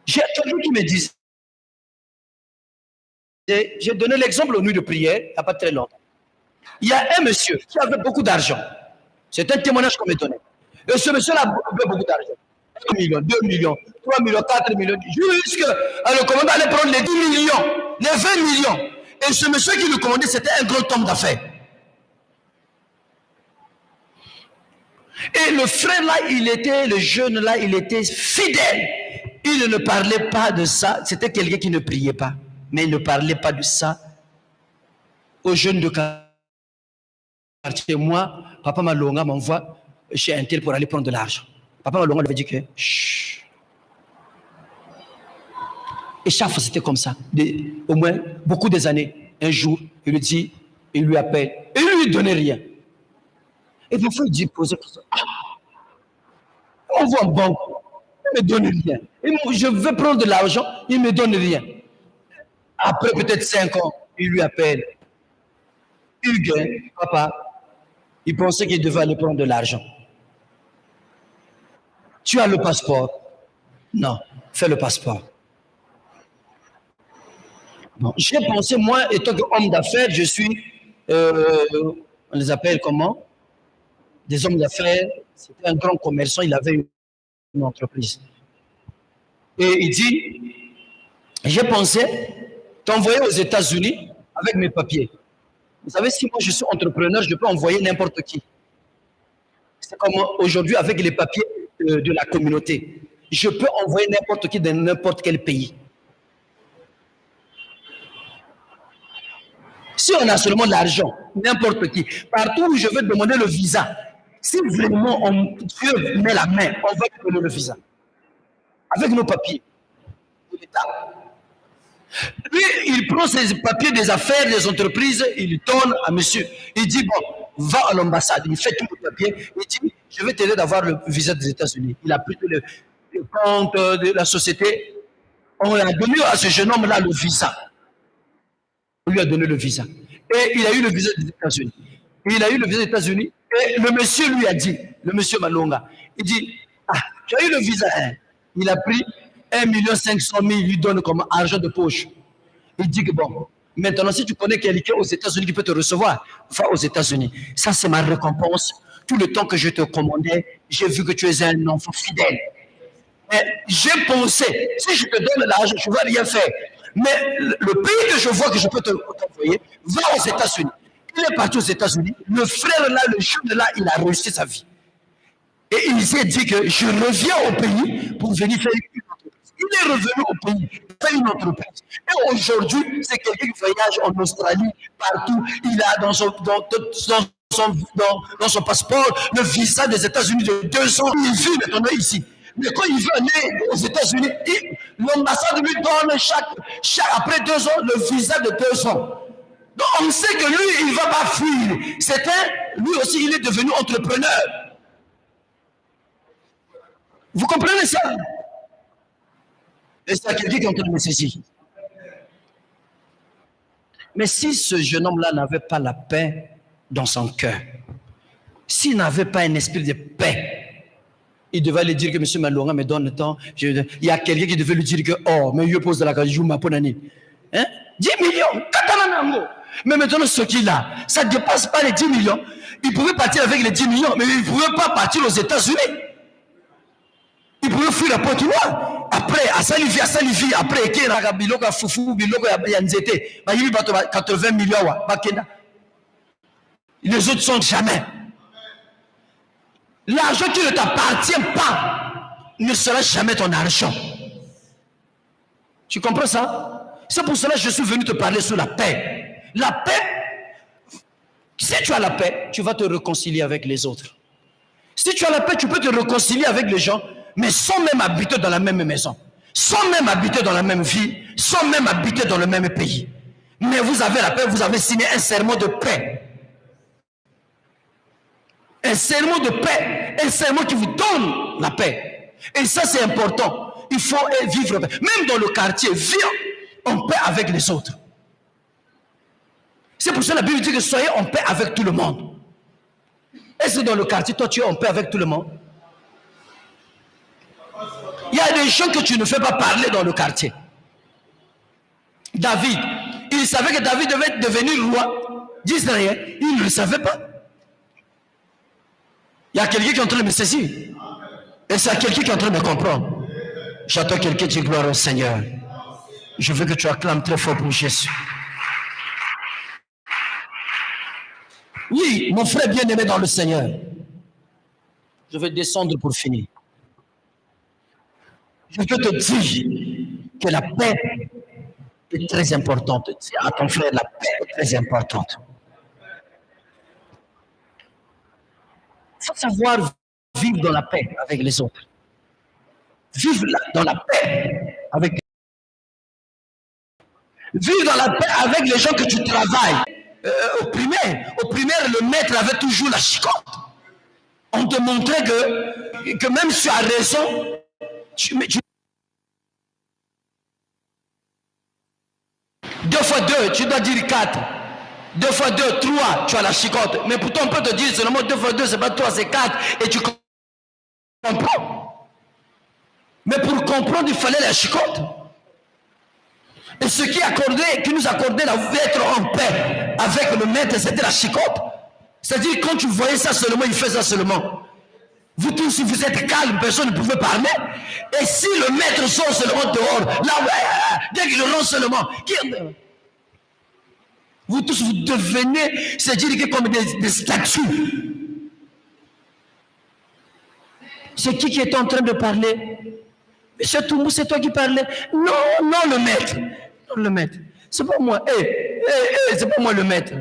j'ai quelqu'un qui me disait, j'ai donné l'exemple aux nuits de prière, il n'y a pas très longtemps. Il y a un monsieur qui avait beaucoup d'argent. C'est un témoignage qu'on me donnait. Et ce monsieur-là avait beaucoup d'argent. 1 million, 2 millions, 3 millions, 4 millions, jusqu'à le commandant allait prendre les 10 millions, les 20 millions. Et ce monsieur qui le commandait, c'était un grand homme d'affaires. Et le frère là, le jeune là, il était fidèle. Il ne parlait pas de ça. C'était quelqu'un qui ne priait pas. Mais il ne parlait pas de ça aux jeunes de quartier. Moi, Papa Malonga m'envoie chez un tel pour aller prendre de l'argent. Papa Malonga lui avait dit que chut. Et chaque fois, c'était comme ça. Au moins, beaucoup des années. Un jour, il lui dit, il lui appelle. Et il ne lui donnait rien. Et parfois, il dit, pose question. On voit en banque, il ne me donne rien. Et moi, je veux prendre de l'argent, il ne me donne rien. Après peut-être 5 ans, il lui appelle. Hugues, papa, il pensait qu'il devait aller prendre de l'argent. Tu as le passeport? Non, fais le passeport. Bon, j'ai pensé, moi, étant qu'homme d'affaires, je suis, on les appelle comment? Des hommes d'affaires. C'était un grand commerçant, il avait une entreprise. Et il dit, j'ai pensé t'envoyer aux États-Unis avec mes papiers. Vous savez, si moi je suis entrepreneur, je peux envoyer n'importe qui. C'est comme aujourd'hui avec les papiers de la communauté. Je peux envoyer n'importe qui dans n'importe quel pays. Si on a seulement de l'argent, n'importe qui, partout où je veux demander le visa, si vraiment Dieu met la main, on va donner le visa. Avec nos papiers de l'État. Lui, il prend ses papiers des affaires, des entreprises, il donne à monsieur. Il dit, bon, va à l'ambassade, il fait tous les papiers. Il dit, je vais t'aider d'avoir le visa des États-Unis. Il a pris tous les comptes de la société. On a donné à ce jeune homme-là le visa. On lui a donné le visa. Et il a eu le visa des États-Unis. Il a eu le visa des États-Unis. Et le monsieur lui a dit, le monsieur Malonga, il dit, ah, tu as eu le visa, hein? Il a pris 1 500 000, il lui donne comme argent de poche. Il dit que bon, maintenant si tu connais quelqu'un aux États-Unis qui peut te recevoir, va aux États-Unis. Ça c'est ma récompense. Tout le temps que je te commandais, j'ai vu que tu es un enfant fidèle. Mais j'ai pensé, si je te donne l'argent, je ne vais rien faire. Mais le pays que je vois que je peux t'envoyer, va aux États-Unis. Il est parti aux États-Unis. Le frère là, le jeune là, il a réussi sa vie. Et il s'est dit que je reviens au pays pour venir faire une entreprise. Il est revenu au pays, faire une entreprise. Et aujourd'hui, c'est quelqu'un qui voyage en Australie, partout. Il a dans son passeport le visa des États-Unis de 2 ans. Il vit maintenant ici. Mais quand il veut aller aux États-Unis, l'ambassade lui donne après 2 ans le visa de 2 ans. Donc on sait que lui, il ne va pas fuir. Lui aussi, il est devenu entrepreneur. Vous comprenez ça? Et c'est quelqu'un qui est en train de me saisir. Mais si ce jeune homme-là n'avait pas la paix dans son cœur, s'il n'avait pas un esprit de paix, il devait lui dire que M. Malonga me donne le temps. Il y a quelqu'un qui devait lui dire que, oh, mais je pose de la cage, je m'en hein? 10 millions, mais maintenant ce qu'il a, ça ne dépasse pas les 10 millions. Il pouvait partir avec les 10 millions, mais il ne pouvait pas partir aux États-Unis. Il pouvait fuir la porte loin. Après, à Salivi, après, il y a Biloko, Foufou, Biloko, Yanzete, il y a 80 millions. Les autres sont jamais. L'argent qui ne t'appartient pas ne sera jamais ton argent. Tu comprends ça? C'est pour cela que je suis venu te parler sur la paix. La paix, si tu as la paix, tu vas te réconcilier avec les autres. Si tu as la paix, tu peux te réconcilier avec les gens, mais sans même habiter dans la même maison, sans même habiter dans la même ville, sans même habiter dans le même pays. Mais vous avez la paix, vous avez signé un serment de paix. Un serment de paix, un serment qui vous donne la paix. Et ça, c'est important. Il faut vivre, même dans le quartier, vivre en paix avec les autres. C'est pour ça que la Bible dit que soyez en paix avec tout le monde. Est-ce que dans le quartier, toi, tu es en paix avec tout le monde? Il y a des gens que tu ne fais pas parler dans le quartier. David, il savait que David devait devenir roi d'Israël. Il ne le savait pas. Il y a quelqu'un qui est en train de me saisir. Et c'est quelqu'un qui est en train de me comprendre. J'attends quelqu'un qui dit gloire au Seigneur. Je veux que tu acclames très fort pour Jésus. Oui, mon frère bien-aimé dans le Seigneur. Je vais descendre pour finir. Je peux te dire que la paix est très importante. Dis à ton frère, la paix est très importante. Il faut savoir vivre dans la paix avec les autres. Vivre dans la paix avec les autres. Vivre dans la paix avec les gens que tu travailles. Au primaire, le maître avait toujours la chicotte. On te montrait que même si tu as raison, deux fois deux, tu dois dire 4. 2 fois 2, 3, tu as la chicotte. Mais pourtant, on peut te dire seulement 2 fois 2, c'est pas 3, c'est 4. Et tu comprends. Mais pour comprendre, il fallait la chicotte. Et ce qui nous accordait d'être en paix avec le maître, c'était la chicotte. C'est-à-dire, quand tu voyais ça seulement, il fait ça seulement. Vous tous, si vous êtes calme, personne ne pouvait parler. Et si le maître sort seulement dehors, là, dès qu'il rentre seulement, vous tous, vous devenez, c'est-à-dire comme des statues. C'est qui est en train de parler? Monsieur Toumou, c'est toi qui parlais? Non, le maître. Non, le maître. C'est pas moi. C'est pas moi le maître.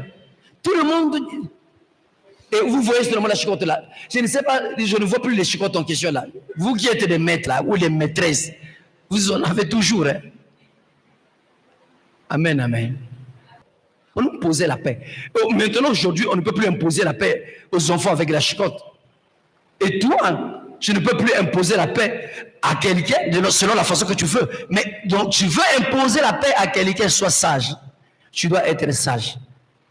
Tout le monde... Et vous voyez seulement la chicotte là. Je ne sais pas, je ne vois plus les chicottes en question là. Vous qui êtes des maîtres là, ou les maîtresses, vous en avez toujours. Hein? Amen, amen. On nous posait la paix. Maintenant, aujourd'hui, on ne peut plus imposer la paix aux enfants avec la chicotte. Et toi, tu ne peux plus imposer la paix à quelqu'un selon la façon que tu veux. Mais donc, tu veux imposer la paix à quelqu'un, sois sage. Tu dois être sage.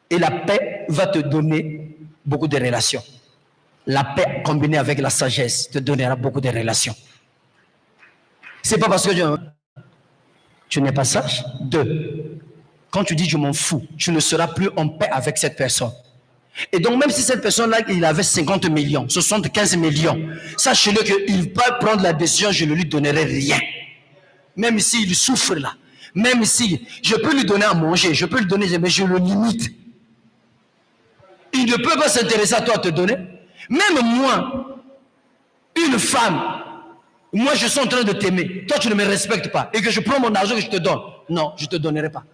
Et la paix va te donner beaucoup de relations. La paix combinée avec la sagesse te donnera beaucoup de relations. C'est pas parce que tu n'es pas sage. 2. Quand tu dis je m'en fous, tu ne seras plus en paix avec cette personne. Et donc même si cette personne-là, il avait 50 millions, 75 millions, sachez-le qu'il peut prendre la décision, je ne lui donnerai rien. Même s'il souffre là, même si je peux lui donner à manger, je peux lui donner, mais je le limite. Il ne peut pas s'intéresser à toi, te donner. Même moi, une femme, moi je suis en train de t'aimer, toi tu ne me respectes pas, et que je prends mon argent que je te donne, non, je ne te donnerai pas.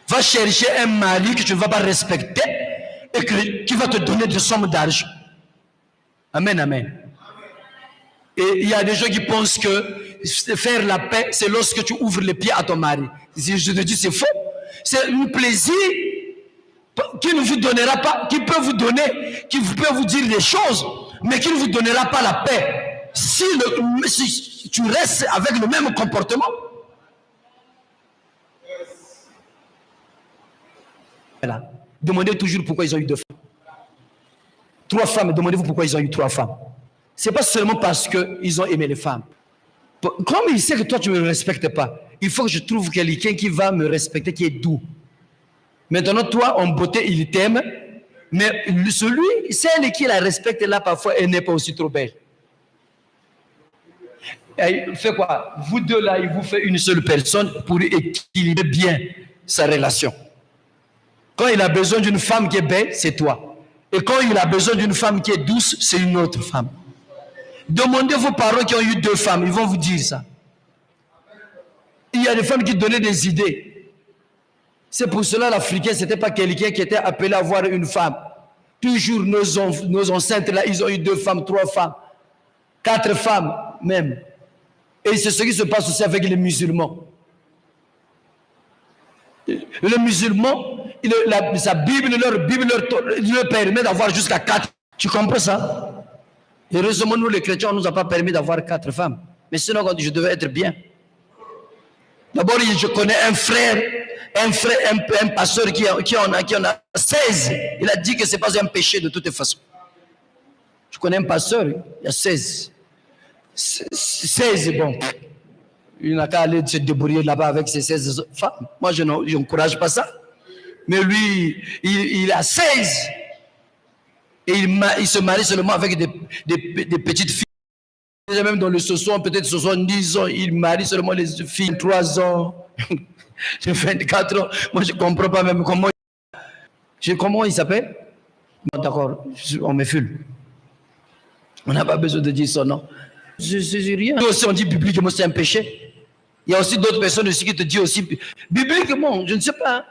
Va chercher un mari que tu ne vas pas respecter et qui va te donner des sommes d'argent. Amen, amen. Et il y a des gens qui pensent que faire la paix, c'est lorsque tu ouvres les pieds à ton mari. Je te dis, c'est faux. C'est un plaisir qui ne vous donnera pas, qui peut vous donner, qui peut vous dire des choses, mais qui ne vous donnera pas la paix. Si tu restes avec le même comportement. Voilà. Demandez toujours pourquoi ils ont eu 2 femmes. 3 femmes, demandez-vous pourquoi ils ont eu 3 femmes. Ce n'est pas seulement parce qu'ils ont aimé les femmes. Comme il sait que toi tu ne me respectes pas, il faut que je trouve quelqu'un qui va me respecter, qui est doux. Maintenant, toi, en beauté, il t'aime, mais celle qui la respecte là, parfois, elle n'est pas aussi trop belle. Et il fait quoi? Vous deux là, il vous fait une seule personne pour équilibrer bien sa relation. Quand il a besoin d'une femme qui est belle, c'est toi. Et quand il a besoin d'une femme qui est douce, c'est une autre femme. Demandez vos parents qui ont eu 2 femmes, ils vont vous dire ça. Il y a des femmes qui donnaient des idées. C'est pour cela l'Africain, ce n'était pas quelqu'un qui était appelé à avoir une femme. Toujours nos ancêtres là, ils ont eu 2 femmes, 3 femmes, 4 femmes même. Et c'est ce qui se passe aussi avec les musulmans. Les musulmans, sa Bible, leur permet d'avoir jusqu'à 4. Tu comprends ça? Heureusement, nous les chrétiens, on ne nous a pas permis d'avoir 4 femmes. Mais sinon, je devais être bien. D'abord, je connais un pasteur qui en a 16. Il a dit que ce n'est pas un péché de toutes façons. Je connais un pasteur, il y a 16. 16, bon. Il n'a qu'à aller se débrouiller là-bas avec ses 16 femmes. Moi, je n'encourage pas ça. Mais lui, il a 16. Et il se marie seulement avec des petites filles. Même dans le 60, peut-être 70 ans, il marie seulement les filles 3 ans. 24 ans. Moi, je ne comprends pas même comment il s'appelle. Bon, d'accord, on me file. On n'a pas besoin de dire son nom. Je sais rien. Nous aussi, on dit bibliquement, c'est un péché. Il y a aussi d'autres personnes aussi qui te disent aussi, bibliquement, je ne sais pas.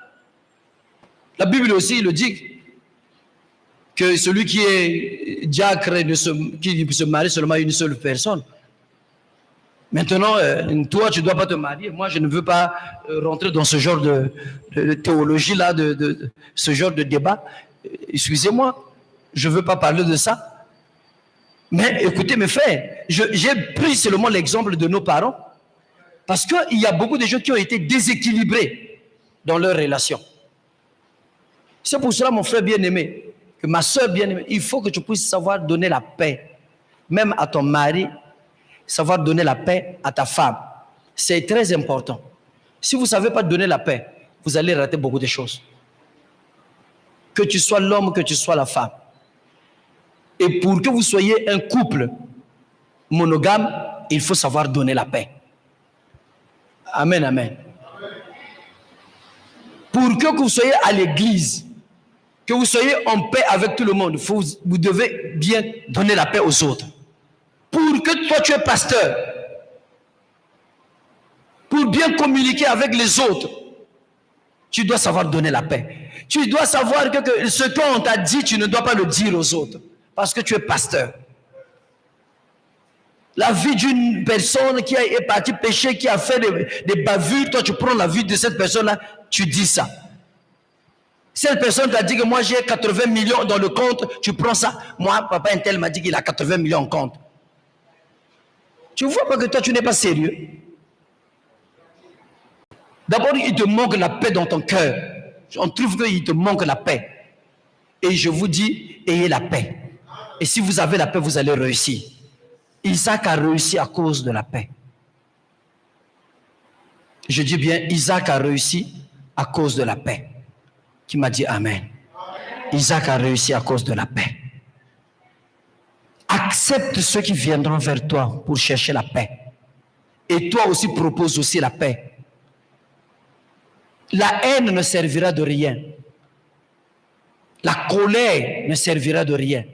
La Bible aussi, le dit, que celui qui est diacre, qui se marie seulement à une seule personne. Maintenant, toi, tu ne dois pas te marier. Moi, je ne veux pas rentrer dans ce genre de théologie-là, de ce genre de débat. Excusez-moi, je ne veux pas parler de ça. Mais écoutez, mes frères, j'ai pris seulement l'exemple de nos parents parce qu'il y a beaucoup de gens qui ont été déséquilibrés dans leurs relations. C'est pour cela, mon frère bien-aimé, que ma soeur bien-aimée, il faut que tu puisses savoir donner la paix, même à ton mari, savoir donner la paix à ta femme. C'est très important. Si vous ne savez pas donner la paix, vous allez rater beaucoup de choses. Que tu sois l'homme, que tu sois la femme. Et pour que vous soyez un couple monogame, il faut savoir donner la paix. Amen, amen. Pour que vous soyez à l'église, que vous soyez en paix avec tout le monde, vous devez bien donner la paix aux autres. Pour que toi tu es pasteur, pour bien communiquer avec les autres, tu dois savoir donner la paix. Tu dois savoir que ce qu'on t'a dit, tu ne dois pas le dire aux autres, parce que tu es pasteur. La vie d'une personne qui est partie pécher, qui a fait des bavures, toi tu prends la vie de cette personne-là, tu dis ça. Cette personne t'a dit que moi j'ai 80 millions dans le compte, tu prends ça. Moi, papa un tel m'a dit qu'il a 80 millions en compte. Tu vois pas que toi tu n'es pas sérieux. D'abord, il te manque la paix dans ton cœur. On trouve qu'il te manque la paix. Et je vous dis, ayez la paix. Et si vous avez la paix, vous allez réussir. Isaac a réussi à cause de la paix. Je dis bien, Isaac a réussi à cause de la paix. Qui m'a dit Amen. Isaac a réussi à cause de la paix. Accepte ceux qui viendront vers toi pour chercher la paix. Et toi aussi propose aussi la paix. La haine ne servira de rien. La colère ne servira de rien.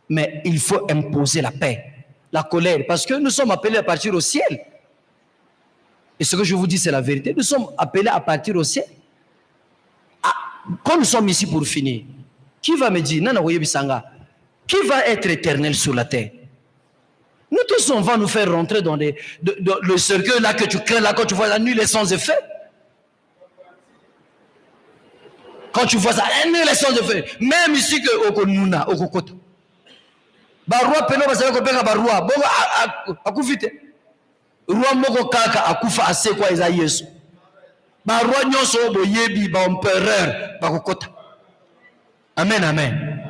Mais il faut imposer la paix. La colère, parce que nous sommes appelés à partir au ciel. Et ce que je vous dis, c'est la vérité. Nous sommes appelés à partir au ciel. Quand nous sommes ici pour finir, qui va me dire, Nana Bisanga, qui va être éternel sur la terre? Nous tous, on va nous faire rentrer dans le cercueil là que tu crains, là, quand tu vois la nuit, les sans effet. Quand tu vois ça, la nuit, les sans effet. Même ici, que Okonuna, Okokota. Barua peno basaka kopeka barua bongo akufite roi moko kaka akufa ase kwa eza Yesu barua nyonso boyebi ba empereur bakokota. Amen, amen.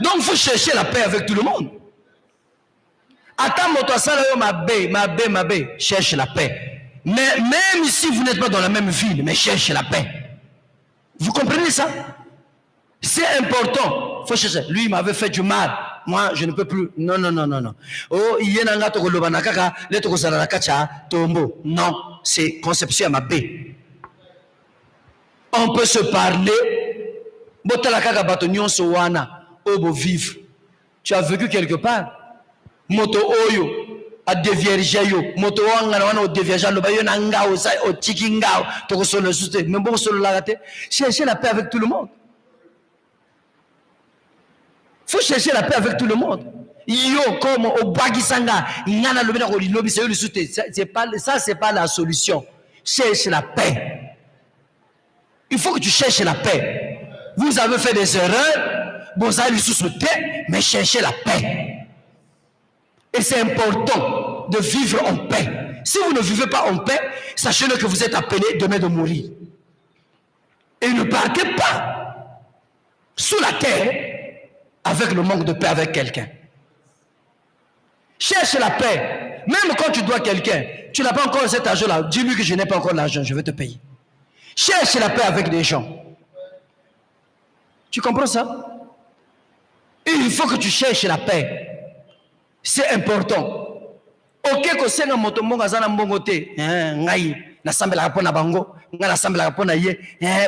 Donc il faut chercher la paix avec tout le monde. Attends moto asala yo mabe, cherche la paix. Mais même si vous n'êtes pas dans la même ville, mais cherche la paix. Vous comprenez ça? C'est important. Faut chercher. Lui il m'avait fait du mal. Moi, je ne peux plus. Non. Oh, non, c'est conception à ma paix. On peut se parler. Tu as vécu quelque part. Moto oyo, a dévierger yo. Moto wanga wana o dévierger lo bayo na ngao sa o tiki ngao. Toko solo suste. Mais bon solo la gâte. Cherchez la paix avec tout le monde. Il faut chercher la paix avec tout le monde. Yo, comme au Bagisanga, c'est pas la solution. Cherche la paix. Il faut que tu cherches la paix. Vous avez fait des erreurs, vous allez sous-sauter, mais cherchez la paix. Et c'est important de vivre en paix. Si vous ne vivez pas en paix, sachez-le que vous êtes appelé demain de mourir. Et ne partez pas sous la terre avec le manque de paix avec quelqu'un. Cherche la paix. Même quand tu dois quelqu'un, tu n'as pas encore cet argent-là, dis-lui que je n'ai pas encore l'argent, je vais te payer. Cherche la paix avec des gens. Tu comprends ça? Et il faut que tu cherches la paix. C'est important. Ok, que c'est un motomo gazana mbongote, ngai na sambela kapona bango, nga na sambela kapona ye,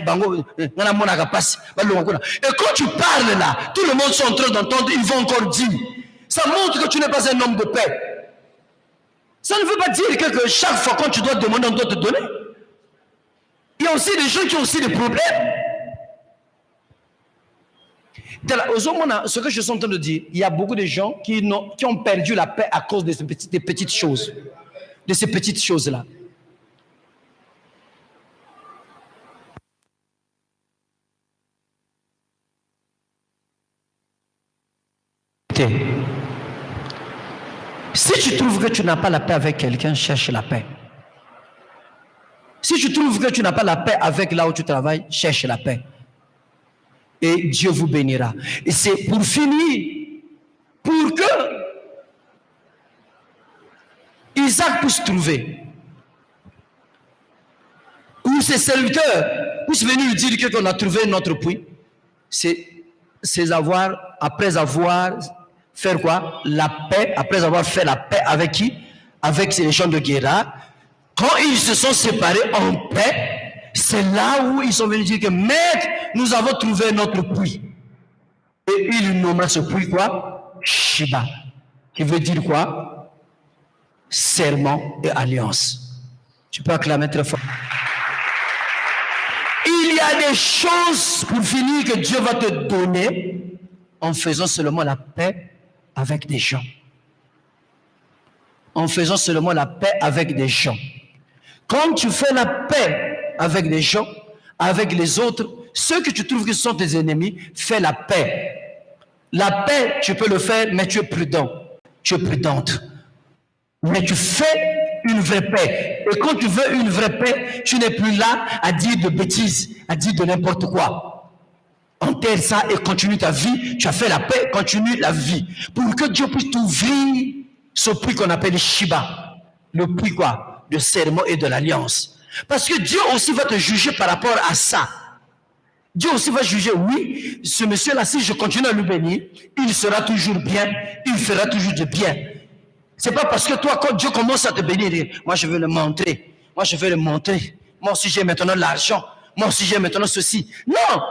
bango nga na mona kapasi, balonga kuna. Et quand tu parles là, tout le monde sont en train d'entendre, ils vont encore dire Ça montre que tu n'es pas un homme de paix. Ça ne veut pas dire que chaque fois quand tu dois demander, on doit te donner. Il y a aussi des gens qui ont aussi des problèmes. Ce que je suis en train de dire, il y a beaucoup de gens qui ont perdu la paix à cause de ces petites choses. De ces petites choses-là. Si tu trouves que tu n'as pas la paix avec quelqu'un, cherche la paix. Si tu trouves que tu n'as pas la paix avec là où tu travailles, cherche la paix. Et Dieu vous bénira. Et c'est pour finir, pour que Isaac puisse trouver, ou ses serviteurs puissent venir lui dire qu'on a trouvé notre puits, c'est après avoir fait quoi? La paix, après avoir fait la paix avec qui? Avec ces gens de Guéra. Quand ils se sont séparés en paix, c'est là où ils sont venus dire que maître, nous avons trouvé notre puits. Et ils nomment ce puits quoi? Shiba. Qui veut dire quoi? Serment et alliance. Tu peux acclamer très fort. Il y a des choses pour finir que Dieu va te donner en faisant seulement la paix avec des gens. En faisant seulement la paix avec des gens. Quand tu fais la paix avec des gens, avec les autres, ceux que tu trouves que sont tes ennemis, fais la paix. La paix, tu peux le faire, mais tu es prudent. Tu es prudente. Mais tu fais une vraie paix. Et quand tu veux une vraie paix, tu n'es plus là à dire de bêtises, à dire de n'importe quoi. Enterre ça et continue ta vie. Tu as fait la paix, continue la vie. Pour que Dieu puisse t'ouvrir ce puits qu'on appelle Shiba. Le puits quoi? De serment et de l'alliance. Parce que Dieu aussi va te juger par rapport à ça. Dieu aussi va juger, oui, ce monsieur-là, si je continue à le bénir, il sera toujours bien, il fera toujours du bien. C'est pas parce que toi, quand Dieu commence à te bénir, moi je vais le montrer, moi je vais le montrer, moi aussi j'ai maintenant l'argent, moi aussi j'ai maintenant ceci. Non!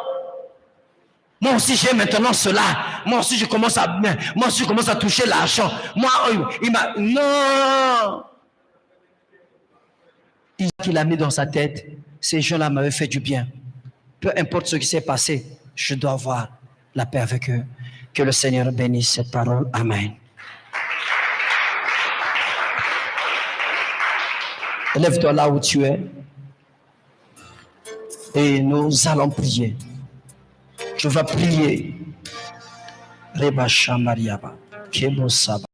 Moi aussi j'ai maintenant cela, moi aussi je commence à toucher l'argent. Moi, il m'a... Non! Il a mis dans sa tête, ces gens-là m'avaient fait du bien. Peu importe ce qui s'est passé, je dois avoir la paix avec eux. Que le Seigneur bénisse cette parole. Amen. Lève-toi là où tu es. Et nous allons prier. Je vais prier. Reba Shamariaba. Kebo Saba.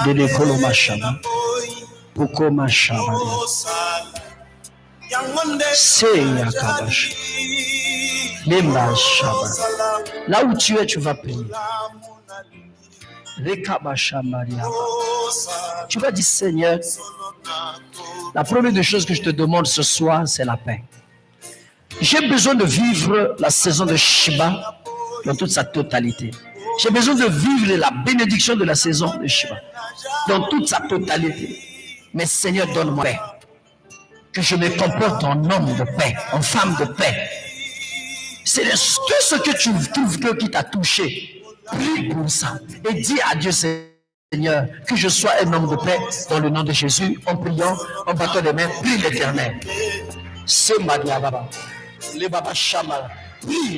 Dede Koloma Shaba. Pukoma Shaba. Là où tu es, tu vas prier. Tu vas dire, Seigneur, la première des choses que je te demande ce soir, c'est la paix. J'ai besoin de vivre la saison de Shiba dans toute sa totalité. J'ai besoin de vivre la bénédiction de la saison de Shiba dans toute sa totalité. Mais Seigneur, donne-moi paix. Que je me comporte en homme de paix, en femme de paix. C'est tout ce que tu trouves qui t'a touché. Prie pour ça. Et dis à Dieu, Seigneur, que je sois un homme de paix dans le nom de Jésus, en priant, en battant les mains, prie l'Éternel. C'est Madia Baba. Le Baba Shama. Prie.